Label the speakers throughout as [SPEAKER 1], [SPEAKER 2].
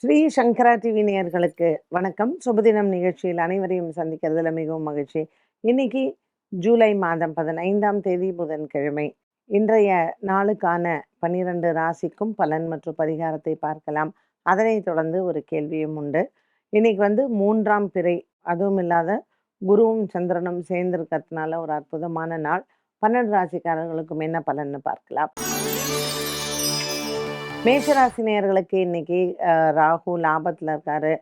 [SPEAKER 1] ஸ்ரீ சங்கரா TV நேயர்களுக்கு வணக்கம். சுபதினம் நிகழ்ச்சியில் அனைவரையும் சந்திக்கிறதுல மிகவும் மகிழ்ச்சி. இன்னைக்கு ஜூலை மாதம் 15ஆம் தேதி புதன்கிழமை. இன்றைய நாளுக்கான 12 ராசிக்கும் பலன் மற்றும் பரிகாரத்தை பார்க்கலாம். அதனைத் தொடர்ந்து ஒரு கேள்வியும் உண்டு. இன்னைக்கு 3ஆம் பிறை, அதுவும் இல்லாத குருவும் சந்திரனும் சேர்ந்திருக்கிறதுனால ஒரு அற்புதமான நாள். 12 ராசிக்காரர்களுக்கும் என்ன பலன்னு பார்க்கலாம். மேஷராசி நேயர்களுக்கு இன்னைக்கு ராகு லாபத்தில் இருக்காரு.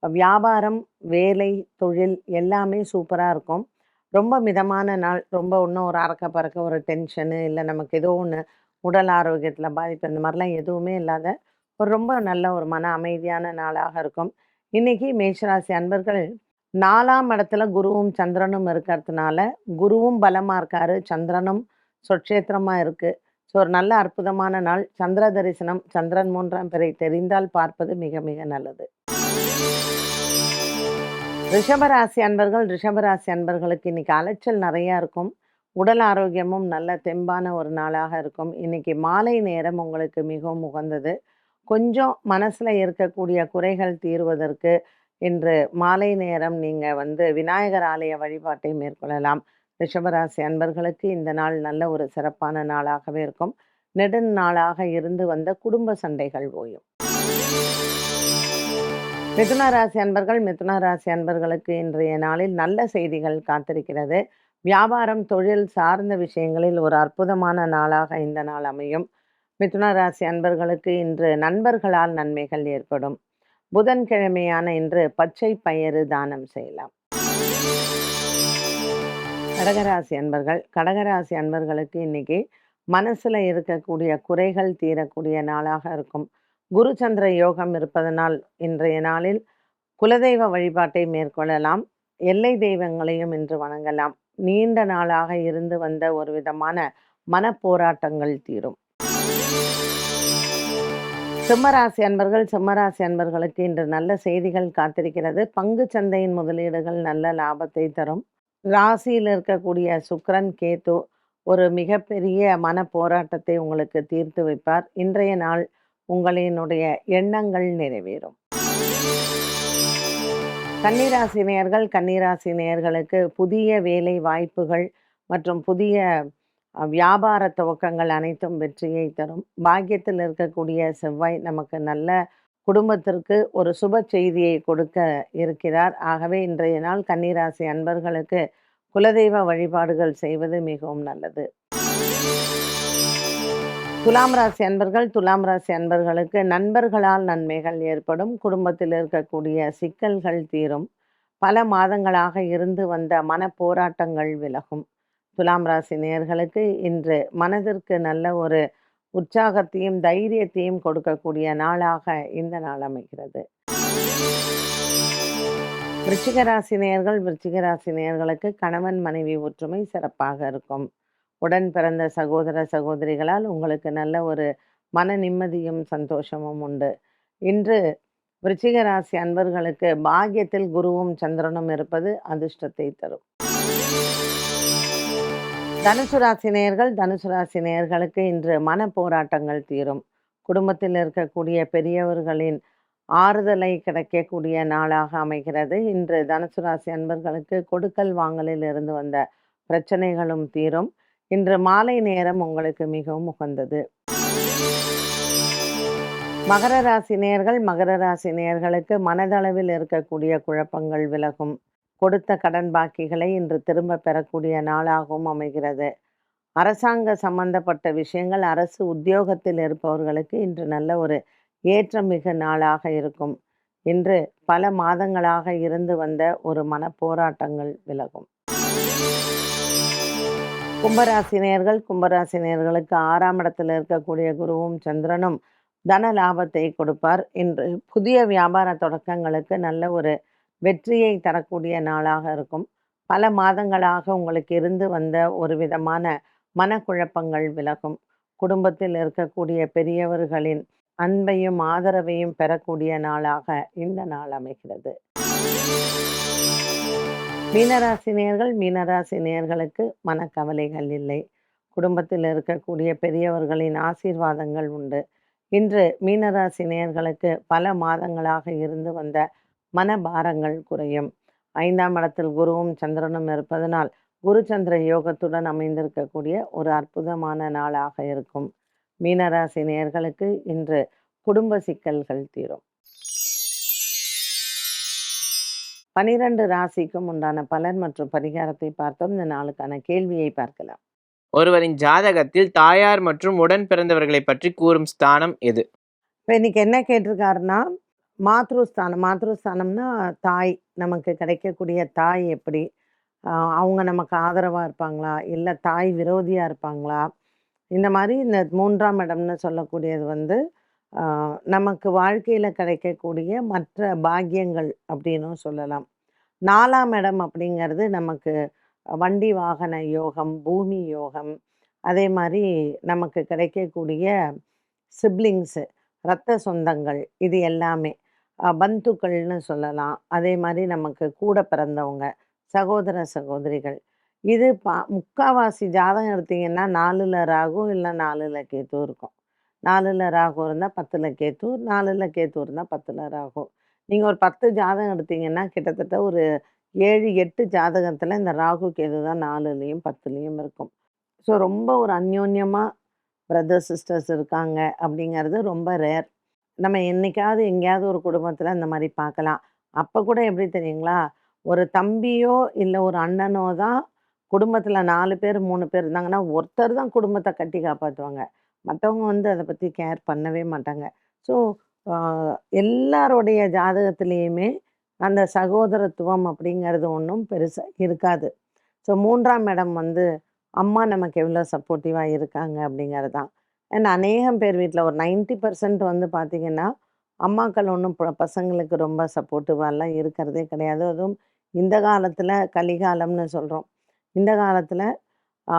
[SPEAKER 1] வியாபாரம், வேலை, தொழில் எல்லாமே சூப்பராக இருக்கும். ரொம்ப மிதமான நாள். ரொம்ப இன்னும் ஒரு அறக்க பறக்க ஒரு டென்ஷனு, இல்லை நமக்கு ஏதோ ஒன்று உடல் ஆரோக்கியத்தில் பாதிப்பு, இந்த மாதிரிலாம் எதுவுமே இல்லாத ஒரு ரொம்ப நல்ல ஒரு மன அமைதியான நாளாக இருக்கும். இன்னைக்கு மேஷராசி அன்பர்கள் 4ஆம் இடத்துல குருவும் சந்திரனும் இருக்கிறதுனால, குருவும் பலமாக இருக்காரு, சந்திரனும் சொட்சேத்திரமாக இருக்குது. ஸோ ஒரு நல்ல அற்புதமான நாள். சந்திர தரிசனம், சந்திரன் 3ஆம் பிறை தெரிந்தால் பார்ப்பது மிக மிக நல்லது. ரிஷபராசி அன்பர்களுக்கு இன்னைக்கு அலைச்சல் நிறையா இருக்கும். உடல் ஆரோக்கியமும் நல்ல தெம்பான ஒரு நாளாக இருக்கும். இன்னைக்கு மாலை நேரம் உங்களுக்கு மிகவும் உகந்தது. கொஞ்சம் மனசில் இருக்கக்கூடிய குறைகள் தீர்வதற்கு இன்று மாலை நேரம் நீங்கள் விநாயகர் ஆலய வழிபாட்டை மேற்கொள்ளலாம். ரிஷபராசி அன்பர்களுக்கு இந்த நாள் நல்ல ஒரு சிறப்பான நாளாகவே இருக்கும். நெடுநாளாக இருந்து வந்த குடும்ப சண்டைகள் ஓயும். மிதுன ராசி அன்பர்களுக்கு இன்றைய நாளில் நல்ல செய்திகள் காத்திருக்கிறது. வியாபாரம், தொழில் சார்ந்த விஷயங்களில் ஒரு அற்புதமான நாளாக இந்த நாள் அமையும். மிதுன ராசி அன்பர்களுக்கு இன்று நண்பர்களால் நன்மைகள் ஏற்படும். புதன்கிழமையான இன்று பச்சை பயிறு தானம் செய்யலாம். கடகராசி அன்பர்களுக்கு இன்னைக்கு மனசுல இருக்கக்கூடிய குறைகள் தீரக்கூடிய நாளாக இருக்கும். குரு சந்திர யோகம் இருப்பதனால் இன்றைய நாளில் குலதெய்வ வழிபாட்டை மேற்கொள்ளலாம். எல்லை தெய்வங்களையும் இன்று வணங்கலாம். நீண்ட நாளாக இருந்து வந்த ஒரு விதமான மனப்போராட்டங்கள் தீரும். சிம்மராசி அன்பர்களுக்கு இன்று நல்ல செய்திகள் காத்திருக்கிறது. பங்கு சந்தையின் முதலீடுகள் நல்ல லாபத்தை தரும். ராசியில் இருக்கக்கூடிய சுக்கிரன், கேது ஒரு மிகப்பெரிய மன போராட்டத்தை உங்களுக்கு தீர்த்து வைப்பார். இன்றைய நாள் உங்களினுடைய எண்ணங்கள் நிறைவேறும். கன்னிராசி நேயர்களுக்கு புதிய வேலை வாய்ப்புகள் மற்றும் புதிய வியாபார துவக்கங்கள் அனைத்தும் வெற்றியை தரும். பாக்கியத்தில் இருக்கக்கூடிய செவ்வாய் நமக்கு நல்ல குடும்பத்திற்கு ஒரு சுப செய்தியை கொடுக்க இருக்கிறார். ஆகவே இன்றைய நாள் கன்னிராசி அன்பர்களுக்கு குலதெய்வ வழிபாடுகள் செய்வது மிகவும் நல்லது. துலாம் ராசி அன்பர்களுக்கு நண்பர்களால் நன்மைகள் ஏற்படும். குடும்பத்தில் இருக்கக்கூடிய சிக்கல்கள் தீரும். பல மாதங்களாக இருந்து வந்த மன போராட்டங்கள் விலகும். துலாம் ராசி நேயர்களுக்கு இன்று மனதிற்கு நல்ல ஒரு உற்சாகத்தையும் தைரியத்தையும் கொடுக்கக்கூடிய நாளாக இந்த நாள் அமைகிறது. விருச்சிக ராசி நேயர்களுக்கு கணவன் மனைவி ஒற்றுமை சிறப்பாக இருக்கும். உடன் பிறந்த சகோதர சகோதரிகளால் உங்களுக்கு நல்ல ஒரு மன நிம்மதியும் சந்தோஷமும் உண்டு. இன்று விருச்சிக ராசி அன்பர்களுக்கு பாக்கியத்தில் குருவும் சந்திரனும் இருப்பது அதிர்ஷ்டத்தை தரும். தனுசு ராசி நேயர்களுக்கு இன்று மன போராட்டங்கள் தீரும். குடும்பத்தில் இருக்கக்கூடிய பெரியவர்களின் ஆறுதலை கிடைக்கக்கூடிய நாளாக அமைகிறது. இன்று தனுசு ராசி அன்பர்களுக்கு கொடுக்கல் வாங்கலில் இருந்து வந்த பிரச்சனைகளும் தீரும். இன்று மாலை நேரம் உங்களுக்கு மிகவும் உகந்தது. மகர ராசி நேயர்களுக்கு மனதளவில் இருக்கக்கூடிய குழப்பங்கள் விலகும். கொடுத்த கடன் பாக்கிகளை இன்று திரும்ப பெறக்கூடிய நாளாகவும் அமைகிறது. அரசாங்க சம்பந்தப்பட்ட விஷயங்கள், அரசு உத்தியோகத்தில் இருப்பவர்களுக்கு இன்று நல்ல ஒரு ஏற்றமிகு நாளாக இருக்கும். இன்று பல மாதங்களாக இருந்து வந்த ஒரு மன போராட்டங்கள் விலகும். கும்பராசி நேயர்களுக்கு 6ஆம் இடத்தில் இருக்கக்கூடிய குருவும் சந்திரனும் தன லாபத்தை கொடுப்பார். இன்று புதிய வியாபார தொடக்கங்களுக்கு நல்ல ஒரு வெற்றியை தரக்கூடிய நாளாக இருக்கும். பல மாதங்களாக உங்களுக்கு இருந்து வந்த ஒரு விதமான மனக்குழப்பங்கள் விலகும். குடும்பத்தில் இருக்கக்கூடிய பெரியவர்களின் அன்பையும் ஆதரவையும் பெறக்கூடிய நாளாக இந்த நாள் அமைகிறது. மீனராசி நேயர்களுக்கு மனக்கவலைகள் இல்லை. குடும்பத்தில் இருக்கக்கூடிய பெரியவர்களின் ஆசீர்வாதங்கள் உண்டு. இன்று மீனராசி நேயர்களுக்கு பல மாதங்களாக இருந்து வந்த மனபாரங்கள் குறையும். 5ஆம் இடத்தில் குருவும் சந்திரனும் இருப்பதனால் குரு சந்திர யோகத்துடன் அமைந்திருக்கக்கூடிய ஒரு அற்புதமான நாளாக இருக்கும். மீனராசி நேயர்களுக்கு இன்று குடும்ப சிக்கல்கள் தீரும். 12 ராசிக்கும் உண்டான பலன் மற்றும் பரிகாரத்தை பார்த்தோம். இந்த நாளுக்கான கேள்வியை பார்க்கலாம்.
[SPEAKER 2] ஒருவரின் ஜாதகத்தில் தாயார் மற்றும் உடன் பிறந்தவர்களை பற்றி கூறும் ஸ்தானம் எது?
[SPEAKER 1] இப்போ இன்னைக்கு என்ன கேட்டிருக்காருன்னா, மாத்ருஸ்தானம். மாத்ருஸ்தானம்னா தாய். நமக்கு கிடைக்கக்கூடிய தாய் எப்படி? அ அவங்க நமக்கு ஆதரவா இருப்பாங்களா? இல்ல தாய் விரோதியா இருப்பாங்களா? இந்த மாரி இந்த 3ஆம் இடம்னு சொல்லக்கூடியது வந்து, அ நமக்கு வாழ்க்கையில கிடைக்கக்கூடிய மற்ற பாக்கியங்கள் அப்படின்னும் சொல்லலாம். 4ஆம் இடம் அப்படிங்கிறது நமக்கு வண்டி வாகன யோகம், பூமி யோகம், அதே மாரி நமக்கு கிடைக்கக்கூடிய சிப்லிங்ஸு, ரத்த சொந்தங்கள் இது எல்லாமே. பந்துக்கள்னு சொல்லலாம். அதே மாரி நமக்கு கூட பிறந்தவங்க, சகோதர, சகோதரிகள். இது முக்காவாசி ஜாதகம் எடுத்தீங்கன்னா 4ல ராகு இல்ல 4ல கேது இருக்கும். 4ல ராகு இருந்தா 10ல கேது, 4ல கேது இருந்தா 10ல ராகு. நீங்க ஒரு 10 ஜாதகம் எடுத்தீங்கன்னா, கிட்டத்தட்ட ஒரு 7, 8 ஜாதகத்துல இந்த ராகு, கேது தான் 4லயும் 10லயும் இருக்கும். ஸோ ரொம்ப ஒரு அந்யோன்யமா பிரதர், சிஸ்டர்ஸ் இருக்காங்க அப்படிங்கிறது ரொம்ப ரேர். நம்ம என்னைக்காவது எங்கேயாவது ஒரு குடும்பத்துல இந்த மாரி பார்க்கலாம். அப்ப கூட எப்படி தெரியுங்களா? ஒரு தம்பியோ, இல்ல ஒரு அண்ணனோ தான் குடும்பத்துல 4 பேர், 3 பேர் இருந்தாங்கன்னா, ஒருத்தர் தான் குடும்பத்த கட்டி காப்பாத்துவாங்க. மத்தவங்க வந்து அத பத்தி கேர் பண்ணவே மாட்டாங்க. ஸோ, அ எல்லாருடைய ஜாதகத்திலயுமே அந்த சகோதரத்துவம் அப்படிங்கிறது ஒண்ணும் பெருசா இருக்காது. ஸோ 3ஆம் இடம் வந்து அம்மா நமக்கு எவ்வளோ சப்போர்ட்டிவா இருக்காங்க அப்படிங்கிறது தான். அண்ட் அநேகம் பேர் வீட்ல ஒரு 90% வந்து பார்த்தீங்கன்னா, அம்மாக்கள் ஒண்ணும் பசங்களுக்கு ரொம்ப சப்போர்ட்டிவாலாம் இருக்கிறதே கிடையாது. அதுவும் இந்த காலத்தில கலிகாலம்னு சொல்றோம். இந்த காலத்தில ஆ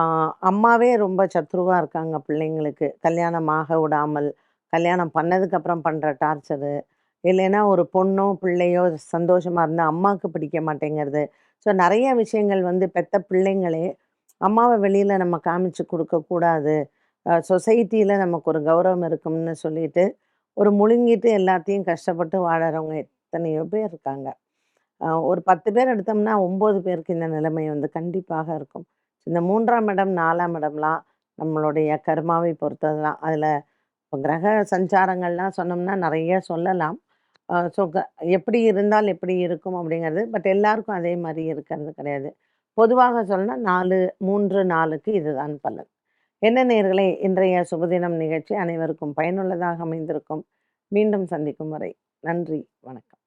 [SPEAKER 1] அம்மாவே ரொம்ப சத்ருவா இருக்காங்க பிள்ளைங்களுக்கு. கல்யாணம் ஆக விடாமல், கல்யாணம் பண்ணதுக்கப்புறம் பண்ற டார்ச்சரு, இல்லைன்னா ஒரு பொண்ணோ, பிள்ளையோ சந்தோஷமா இருந்தா அம்மாக்கு பிடிக்க மாட்டேங்கிறது. ஸோ நெறைய விஷயங்கள் வந்து பெத்த பிள்ளைங்களே, அம்மாவ வெளியில நம்ம காமிச்சு குடுக்கக்கூடாது. சொசைட்டில நமக்கு ஒரு கௌரவம் இருக்கும்னு சொல்லிட்டு, ஒரு முழுங்கிட்டு எல்லாத்தையும் கஷ்டப்பட்டு வாழறவங்க எத்தனையோ பேர் இருக்காங்க. ஒரு 10 பேர் எடுத்தோம்னா 9 பேருக்கு இந்த நிலைமை வந்து கண்டிப்பாக இருக்கும். இந்த 3ஆம் இடம், 4ஆம் இடம்லாம் நம்மளுடைய கர்மாவை பொறுத்தது தான். அதில கிரக சஞ்சாரங்கள்லாம் சொன்னோம்னா நெறைய சொல்லலாம். ஸோ எப்படி இருந்தால் எப்படி இருக்கும் அப்படிங்கிறது. பட் எல்லாருக்கும் அதே மாரி இருக்கிறது கிடையாது. பொதுவாக சொல்லணும்னா 4, 3, 4க்கு இதுதான் பலன். என்ன நேயர்களே, இன்றைய சுபதினம் நிகழ்ச்சி அனைவருக்கும் பயனுள்ளதாக அமைந்திருக்கும். மீண்டும் சந்திக்கும் வரை நன்றி, வணக்கம்.